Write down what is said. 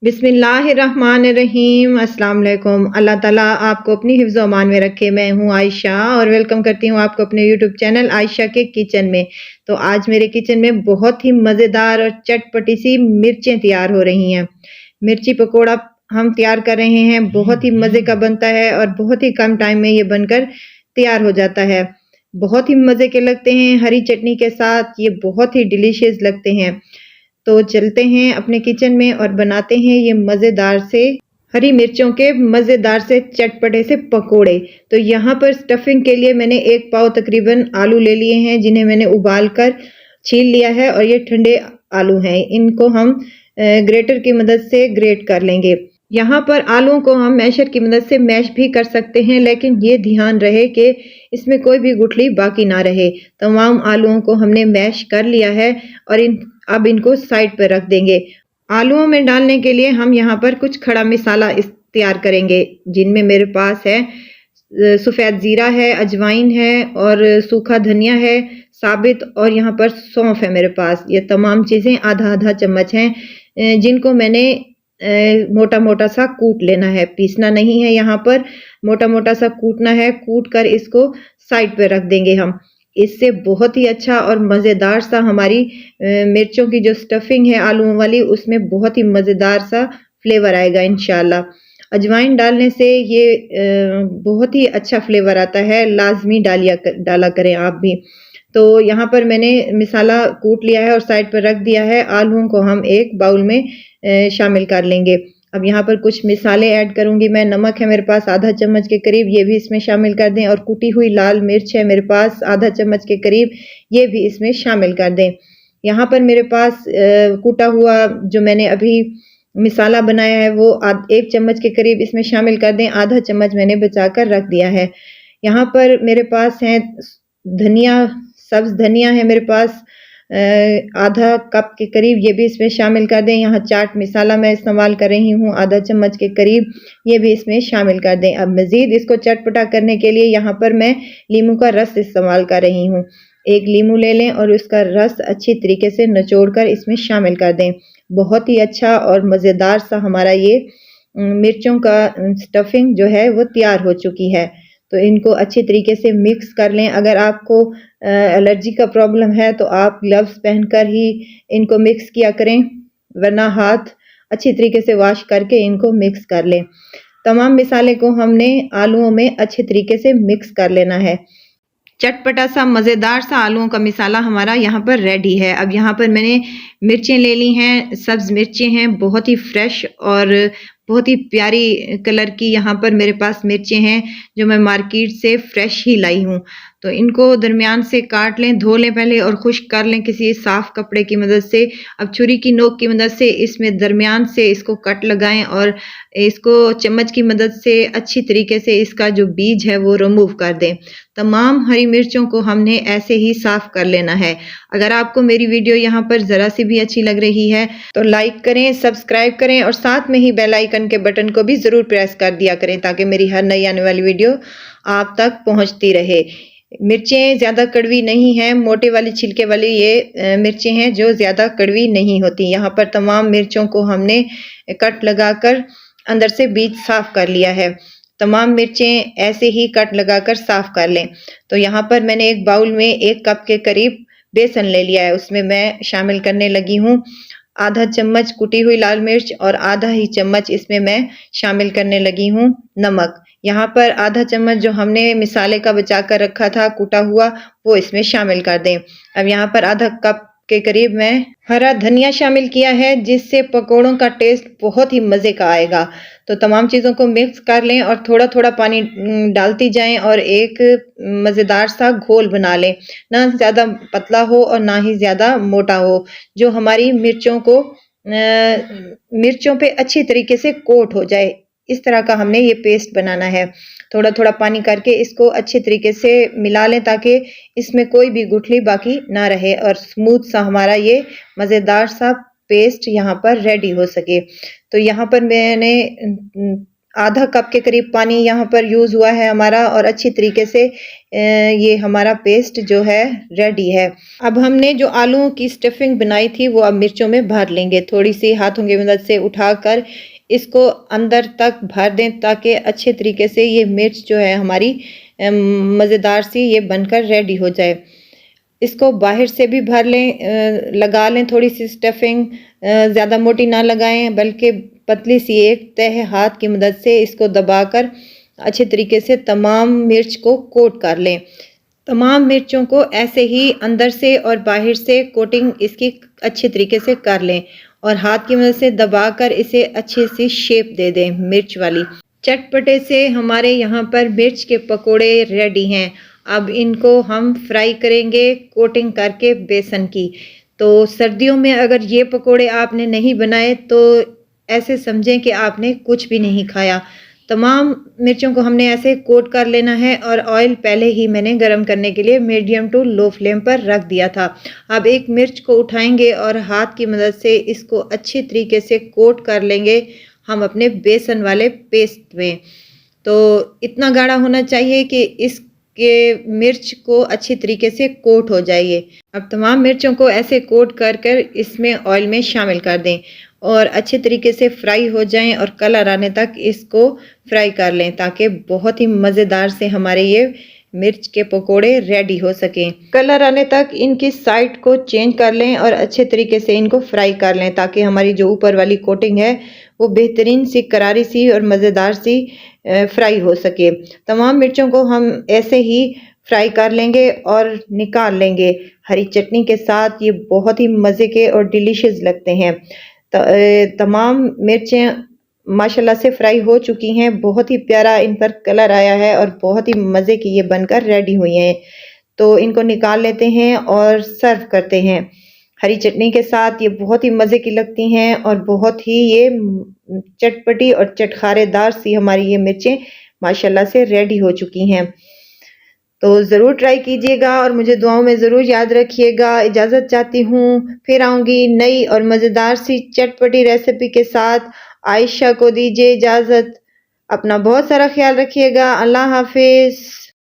बिस्मिल्लाहिर्रहमानिर्रहीम अस्सलाम वालेकुम। अल्लाह ताला आपको अपनी हिफ्ज़ व अमान में रखे। मैं हूँ आयशा और वेलकम करती हूँ आपको अपने यूट्यूब चैनल आयशा के किचन में। तो आज मेरे किचन में बहुत ही मज़ेदार और चटपटी सी मिर्चें तैयार हो रही हैं। मिर्ची पकोड़ा हम तैयार कर रहे हैं, बहुत ही मज़े का बनता है और बहुत ही कम टाइम में ये बनकर तैयार हो जाता है। बहुत ही मज़े के लगते हैं, हरी चटनी के साथ ये बहुत ही डिलीशियस लगते हैं। तो चलते हैं अपने किचन में और बनाते हैं ये मज़ेदार से हरी मिर्चों के मज़ेदार से चटपटे से पकोड़े। तो यहाँ पर स्टफिंग के लिए मैंने 1 पाव तकरीबन आलू ले लिए हैं, जिन्हें मैंने उबाल कर छील लिया है और ये ठंडे आलू हैं। इनको हम ग्रेटर की मदद से ग्रेट कर लेंगे। यहाँ पर आलूओं को हम मैशर की मदद से मैश भी कर सकते हैं, लेकिन ये ध्यान रहे कि इसमें कोई भी गुठली बाकी ना रहे। तमाम आलूओं को हमने मैश कर लिया है और अब इनको साइड पर रख देंगे। आलूओं में डालने के लिए हम यहाँ पर कुछ खड़ा मसाला तैयार करेंगे, जिनमें मेरे पास है सफ़ेद ज़ीरा है, अजवाइन है और सूखा धनिया है साबित, और यहाँ पर सौंफ है मेरे पास। ये तमाम चीज़ें आधा-आधा चम्मच हैं, जिनको मैंने मोटा-मोटा सा कूट लेना है, पीसना नहीं है। यहाँ पर मोटा-मोटा सा कूटना है, कूट कर इसको साइड पे रख देंगे हम। इससे बहुत ही अच्छा और मज़ेदार सा हमारी मिर्चों की जो स्टफिंग है आलूओं वाली, उसमें बहुत ही मज़ेदार सा फ्लेवर आएगा इंशाल्लाह। अजवाइन डालने से ये बहुत ही अच्छा फ्लेवर आता है, लाज़मी डाला करें आप भी। तो यहाँ पर मैंने मसाला कूट लिया है और साइड पर रख दिया है। आलूओं को हम एक बाउल में शामिल कर लेंगे। अब यहाँ पर कुछ मसाले ऐड करूँगी मैं। नमक है मेरे पास आधा चम्मच के करीब, ये भी इसमें शामिल कर दें, और कुटी हुई लाल मिर्च है मेरे पास आधा चम्मच के करीब, ये भी इसमें शामिल कर दें। यहाँ पर मेरे पास कूटा हुआ जो मैंने अभी मसाला बनाया है वो 1 चम्मच के करीब इसमें शामिल कर दें, आधा चम्मच मैंने बचा कर रख दिया है। यहाँ पर मेरे पास है धनिया, सब्ज़ धनिया है मेरे पास आधा कप के करीब, ये भी इसमें शामिल कर दें। यहाँ चाट मसाला मैं इस्तेमाल कर रही हूँ आधा चम्मच के करीब, ये भी इसमें शामिल कर दें। अब मज़ीद इसको चटपटा करने के लिए यहाँ पर मैं लीमू का रस इस्तेमाल कर रही हूँ। 1 लीमू ले लें और उसका रस अच्छी तरीके से निचोड़ कर इसमें शामिल कर दें। बहुत ही अच्छा और मज़ेदार सा हमारा ये मिर्चों का स्टफिंग जो है वो तैयार हो चुकी है। तो इनको अच्छी तरीके से मिक्स कर लें। अगर आपको एलर्जी का प्रॉब्लम है तो आप ग्लव्स पहनकर ही इनको मिक्स किया करें, वरना हाथ अच्छी तरीके से वॉश करके इनको मिक्स कर लें। तमाम मसाले को हमने आलूओं में अच्छे तरीके से मिक्स कर लेना है। चटपटा सा मज़ेदार सा आलूओं का मसाला हमारा यहाँ पर रेडी है। अब यहाँ पर मैंने मिर्चें ले ली हैं, सब्ज़ मिर्चें हैं, बहुत ही फ्रेश और बहुत ही प्यारी कलर की यहाँ पर मेरे पास मिर्चें हैं, जो मैं मार्केट से फ्रेश ही लाई हूँ। तो इनको दरमियान से काट लें, धो लें पहले और खुश्क कर लें किसी साफ़ कपड़े की मदद से। अब छुरी की नोक की मदद से इसमें दरमियान से इसको कट लगाएँ और इसको चम्मच की मदद से अच्छी तरीके से इसका जो बीज है वो रिमूव कर दें। तमाम हरी मिर्चों को हमने ऐसे ही साफ़ कर लेना है। अगर आपको मेरी वीडियो यहाँ पर ज़रा सी भी अच्छी लग रही है तो लाइक करें, सब्सक्राइब करें और साथ में ही बेल आइकन के बटन को भी ज़रूर प्रेस कर दिया करें, ताकि मेरी हर नई आने वाली वीडियो आप तक पहुँचती रहे। मिर्चें ज़्यादा कड़वी नहीं हैं, मोटे वाली छिलके वाली ये मिर्चें हैं जो ज़्यादा कड़वी नहीं होती। यहाँ पर तमाम मिर्चों को हमने कट लगाकर अंदर से बीज साफ़ कर लिया है। तमाम मिर्चें ऐसे ही कट लगाकर साफ़ कर लें। तो यहाँ पर मैंने एक बाउल में 1 कप के करीब बेसन ले लिया है, उसमें मैं शामिल करने लगी हूँ आधा चम्मच कुटी हुई लाल मिर्च और आधा ही चम्मच इसमें मैं शामिल करने लगी हूँ नमक। यहाँ पर आधा चम्मच जो हमने मसाले का बचा कर रखा था कूटा हुआ, वो इसमें शामिल कर दें। अब यहाँ पर आधा कप के करीब मैं हरा धनिया शामिल किया है, जिससे पकोड़ों का टेस्ट बहुत ही मज़े का आएगा। तो तमाम चीज़ों को मिक्स कर लें और थोड़ा-थोड़ा पानी डालती जाएँ और एक मज़ेदार सा घोल बना लें। ना ज़्यादा पतला हो और ना ही ज़्यादा मोटा हो, जो हमारी मिर्चों पे अच्छी तरीके से कोट हो जाए। इस तरह का हमने ये पेस्ट बनाना है। थोड़ा-थोड़ा पानी करके इसको अच्छे तरीके से मिला लें, ताकि इसमें कोई भी गुठली बाकी ना रहे और स्मूथ सा हमारा ये मज़ेदार सा पेस्ट यहाँ पर रेडी हो सके। तो यहाँ पर मैंने आधा कप के करीब पानी यहाँ पर यूज़ हुआ है हमारा और अच्छी तरीके से ये हमारा पेस्ट जो है रेडी है। अब हमने जो आलूओं की स्टफिंग बनाई थी वो अब मिर्चों में भर लेंगे। थोड़ी सी हाथों की मदद से उठाकर इसको अंदर तक भर दें ताकि अच्छे तरीके से ये मिर्च जो है हमारी मज़ेदार सी ये बनकर रेडी हो जाए। इसको बाहर से भी भर लें, लगा लें थोड़ी सी स्टफिंग, ज़्यादा मोटी ना लगाएं बल्कि पतली सी एक तह हाथ की मदद से इसको दबाकर अच्छे तरीके से तमाम मिर्च को कोट कर लें। तमाम मिर्चों को ऐसे ही अंदर से और बाहर से कोटिंग इसकी अच्छे तरीके से कर लें और हाथ की मदद से दबाकर इसे अच्छी सी शेप दे दें मिर्च वाली। चटपटे से हमारे यहाँ पर मिर्च के पकोड़े रेडी हैं। अब इनको हम फ्राई करेंगे कोटिंग करके बेसन की। तो सर्दियों में अगर ये पकोड़े आपने नहीं बनाए तो ऐसे समझें कि आपने कुछ भी नहीं खाया। तमाम मिर्चों को हमने ऐसे कोट कर लेना है और ऑयल पहले ही मैंने गरम करने के लिए मीडियम टू लो फ्लेम पर रख दिया था। अब एक मिर्च को उठाएंगे और हाथ की मदद से इसको अच्छी तरीके से कोट कर लेंगे हम अपने बेसन वाले पेस्ट में। तो इतना गाढ़ा होना चाहिए कि इसके मिर्च को अच्छी तरीके से कोट हो जाए। अब तमाम मिर्चों को ऐसे कोट कर कर इसमें ऑयल में शामिल कर दें और अच्छे तरीके से फ्राई हो जाएं और कलर आने तक इसको फ्राई कर लें ताकि बहुत ही मज़ेदार से हमारे ये मिर्च के पकोड़े रेडी हो सकें। कलर आने तक इनकी साइड को चेंज कर लें और अच्छे तरीके से इनको फ्राई कर लें ताकि हमारी जो ऊपर वाली कोटिंग है वो बेहतरीन सी करारी सी और मज़ेदार सी फ्राई हो सके। तमाम मिर्चों को हम ऐसे ही फ्राई कर लेंगे और निकाल लेंगे। हरी चटनी के साथ ये बहुत ही मज़े के और डिलीशियस लगते हैं। तमाम मिर्चें माशाल्लाह से फ्राई हो चुकी हैं। बहुत ही प्यारा इन पर कलर आया है और बहुत ही मज़े की ये बनकर रेडी हुई हैं। तो इनको निकाल लेते हैं और सर्व करते हैं। हरी चटनी के साथ ये बहुत ही मज़े की लगती हैं और बहुत ही ये चटपटी और चटखारेदार सी हमारी ये मिर्चें माशाल्लाह से रेडी हो चुकी हैं। तो ज़रूर ट्राई कीजिएगा और मुझे दुआओं में ज़रूर याद रखिएगा। इजाज़त चाहती हूँ, फिर आऊँगी नई और मज़ेदार सी चटपटी रेसिपी के साथ। आयशा को दीजिए इजाज़त। अपना बहुत सारा ख्याल रखिएगा। अल्लाह हाफ़िज़।